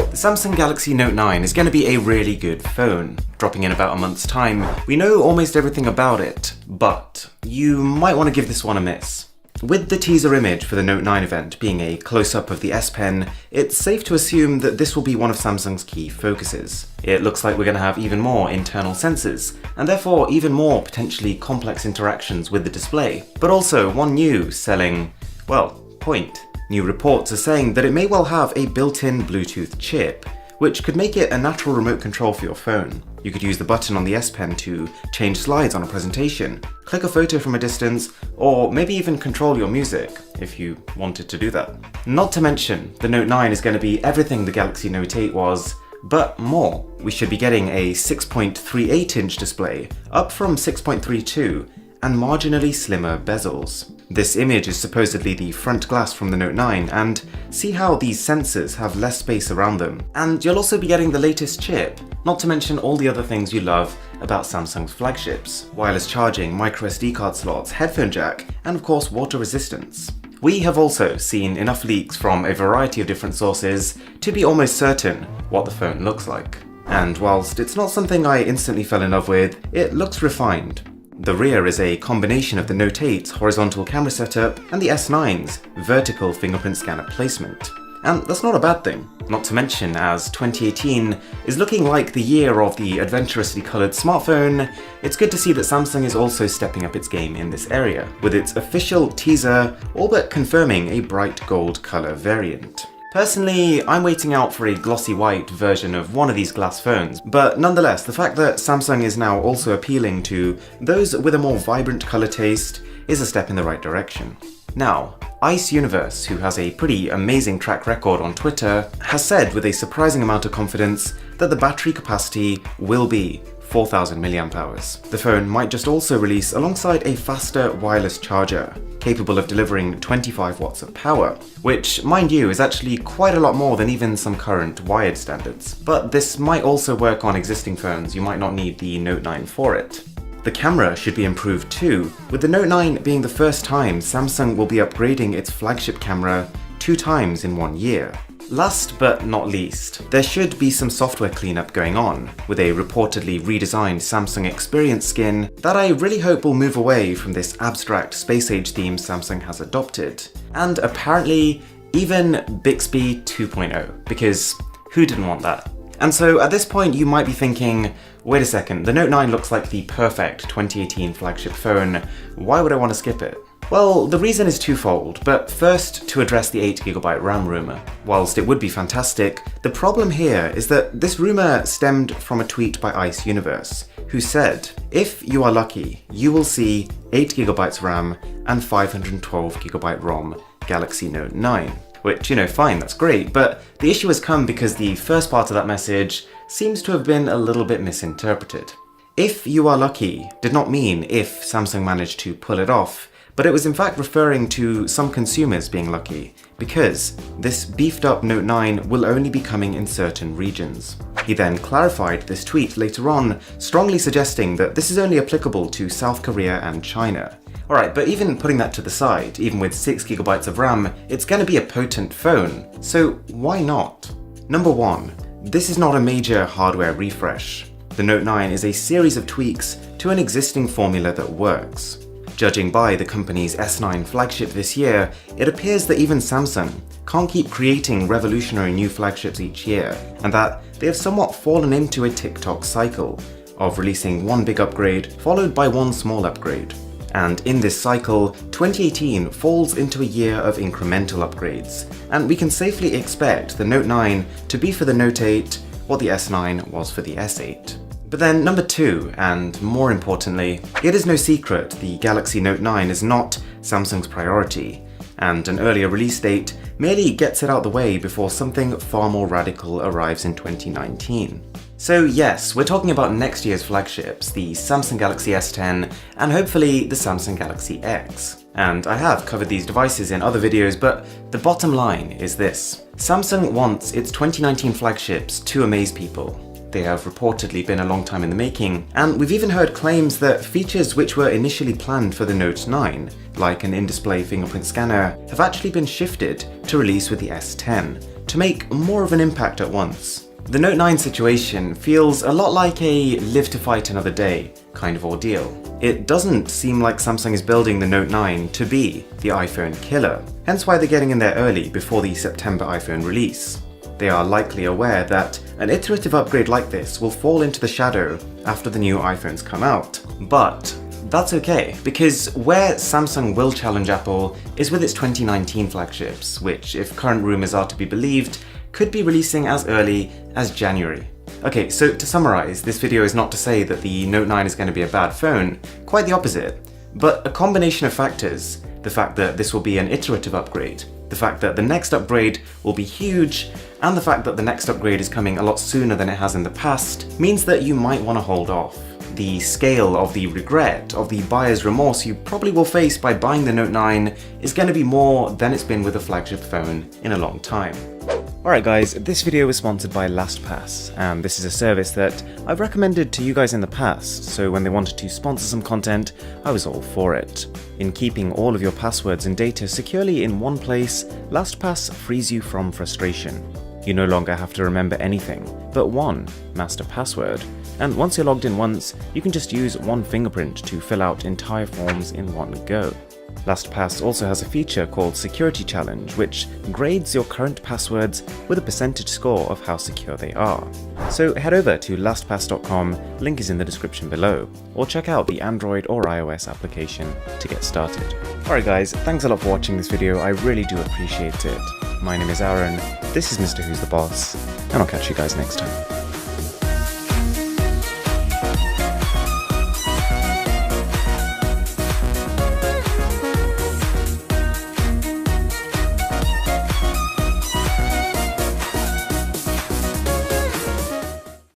The Samsung Galaxy Note 9 is going to be a really good phone. Dropping in about a month's time, we know almost everything about it, but you might want to give this one a miss. With the teaser image for the Note 9 event being a close-up of the S Pen, it's safe to assume that this will be one of Samsung's key focuses. It looks like we're going to have even more internal sensors, and therefore even more potentially complex interactions with the display. But also one new selling, well, point. New reports are saying that it may well have a built-in Bluetooth chip, which could make it a natural remote control for your phone. You could use the button on the S Pen to change slides on a presentation, click a photo from a distance, or maybe even control your music, if you wanted to do that. Not to mention, the Note 9 is going to be everything the Galaxy Note 8 was, but more. We should be getting a 6.38-inch display, up from 6.32, and marginally slimmer bezels. This image is supposedly the front glass from the Note 9, and see how these sensors have less space around them. And you'll also be getting the latest chip, not to mention all the other things you love about Samsung's flagships: wireless charging, microSD card slots, headphone jack, and of course water resistance. We have also seen enough leaks from a variety of different sources to be almost certain what the phone looks like. And whilst it's not something I instantly fell in love with, it looks refined. The rear is a combination of the Note 8's horizontal camera setup and the S9's vertical fingerprint scanner placement. And that's not a bad thing. Not to mention, as 2018 is looking like the year of the adventurously coloured smartphone, it's good to see that Samsung is also stepping up its game in this area, with its official teaser all but confirming a bright gold colour variant. Personally, I'm waiting out for a glossy white version of one of these glass phones, but nonetheless, the fact that Samsung is now also appealing to those with a more vibrant colour taste is a step in the right direction. Now, Ice Universe, who has a pretty amazing track record on Twitter, has said with a surprising amount of confidence that the battery capacity will be 4000 mAh. The phone might just also release alongside a faster wireless charger, capable of delivering 25 watts of power, which, mind you, is actually quite a lot more than even some current wired standards. But this might also work on existing phones, you might not need the Note 9 for it. The camera should be improved too, with the Note 9 being the first time Samsung will be upgrading its flagship camera 2 times in 1 year. Last but not least, there should be some software cleanup going on, with a reportedly redesigned Samsung Experience skin that I really hope will move away from this abstract space age theme Samsung has adopted. And apparently, even Bixby 2.0, because who didn't want that? And so at this point you might be thinking, wait a second, the Note 9 looks like the perfect 2018 flagship phone, why would I want to skip it? Well, the reason is twofold, but first to address the 8GB RAM rumour. Whilst it would be fantastic, the problem here is that this rumour stemmed from a tweet by Ice Universe, who said, if you are lucky, you will see 8GB RAM and 512GB ROM Galaxy Note 9. Which, fine, that's great, but the issue has come because the first part of that message seems to have been a little bit misinterpreted. If you are lucky did not mean if Samsung managed to pull it off, but it was in fact referring to some consumers being lucky, because this beefed up Note 9 will only be coming in certain regions. He then clarified this tweet later on, strongly suggesting that this is only applicable to South Korea and China. Alright, but even putting that to the side, even with 6GB of RAM, it's going to be a potent phone, so why not? Number 1. This is not a major hardware refresh. The Note 9 is a series of tweaks to an existing formula that works. Judging by the company's S9 flagship this year, it appears that even Samsung can't keep creating revolutionary new flagships each year, and that they have somewhat fallen into a TikTok cycle of releasing one big upgrade followed by one small upgrade. And in this cycle, 2018 falls into a year of incremental upgrades, and we can safely expect the Note 9 to be for the Note 8 what the S9 was for the S8. But then number 2, and more importantly, it is no secret the Galaxy Note 9 is not Samsung's priority, and an earlier release date merely gets it out the way before something far more radical arrives in 2019. So yes, we're talking about next year's flagships, the Samsung Galaxy S10 and hopefully the Samsung Galaxy X. And I have covered these devices in other videos, but the bottom line is this. Samsung wants its 2019 flagships to amaze people. They have reportedly been a long time in the making, and we've even heard claims that features which were initially planned for the Note 9, like an in-display fingerprint scanner, have actually been shifted to release with the S10, to make more of an impact at once. The Note 9 situation feels a lot like a live to fight another day kind of ordeal. It doesn't seem like Samsung is building the Note 9 to be the iPhone killer, hence why they're getting in there early before the September iPhone release. They are likely aware that an iterative upgrade like this will fall into the shadow after the new iPhones come out. But that's okay, because where Samsung will challenge Apple is with its 2019 flagships, which, if current rumours are to be believed, could be releasing as early as January. Okay, so to summarise, this video is not to say that the Note 9 is going to be a bad phone, quite the opposite. But a combination of factors, the fact that this will be an iterative upgrade, the fact that the next upgrade will be huge, and the fact that the next upgrade is coming a lot sooner than it has in the past, means that you might want to hold off. The scale of the regret, of the buyer's remorse you probably will face by buying the Note 9 is going to be more than it's been with a flagship phone in a long time. Alright guys, this video is sponsored by LastPass, and this is a service that I've recommended to you guys in the past, so when they wanted to sponsor some content, I was all for it. In keeping all of your passwords and data securely in one place, LastPass frees you from frustration. You no longer have to remember anything but one master password, and once you're logged in once, you can just use one fingerprint to fill out entire forms in one go. LastPass also has a feature called Security Challenge, which grades your current passwords with a percentage score of how secure they are. So head over to lastpass.com, link is in the description below, or check out the Android or iOS application to get started. Alright guys, thanks a lot for watching this video, I really do appreciate it. My name is Aaron, this is Mr. Who's the Boss, and I'll catch you guys next time.